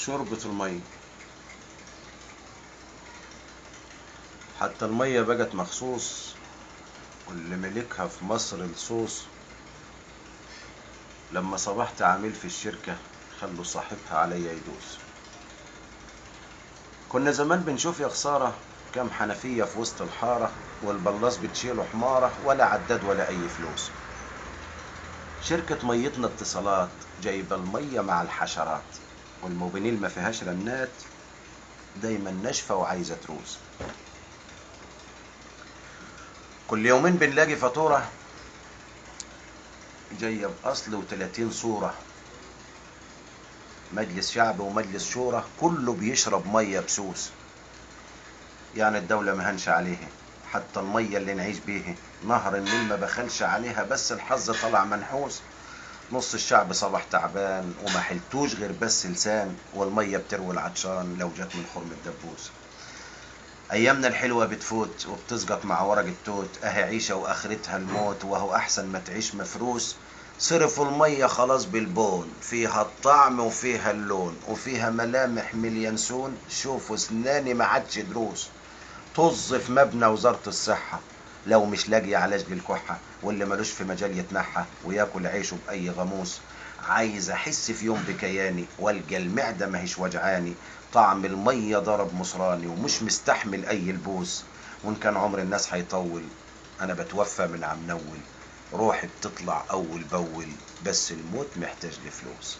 شوربة المية. حتى المية بقت مخصوص، واللي ملكها في مصر لصوص. لما صبحت عميل في الشركة خلوا صاحبها عليا يدوس. كنا زمان بنشوف يا خسارة كام حنفية في وسط الحارة، والبلاص بتشيله حمارة، ولا عداد ولا أي فلوس. شركة ميتنا اتصالات جايبة المية مع الحشرات، والموبينيل ما فيهاش رنات، دايما ناشفة وعايزة تروس. كل يومين بنلاقي فاتورة جاية بأصل و30 صورة. مجلس شعب ومجلس شورى كله بيشرب مية بسوس. يعني الدولة ما هنش عليها، حتى المية اللي نعيش بيها نهر النيل ما بخلش عليها، بس الحظ طلع منحوس. نص الشعب صبح تعبان وما حلتوش غير بس لسان، والمية بتروي العطشان لو جت من خرم الدبوس. ايامنا الحلوة بتفوت وبتسقط مع ورق التوت، اهي عيشة واخرتها الموت، وهو احسن ما تعيش مفروس. صرفوا المية خلاص بالبون، فيها الطعم وفيها اللون وفيها ملامح مليانسون. شوفوا اسناني ما عادش دروس. طز في مبنى وزارة الصحة لو مش لاقي علاج للكحة، واللي ملوش في مجال يتنحى وياكل عيشه بأي غموس. عايز احس في يوم بكياني والقى المعدة ماهيش وجعاني. طعم المية ضرب مصراني ومش مستحمل اي البوس. وان كان عمر الناس هيطول انا بتوفى من عم نول. روحي بتطلع اول باول، بس الموت محتاج لفلوس.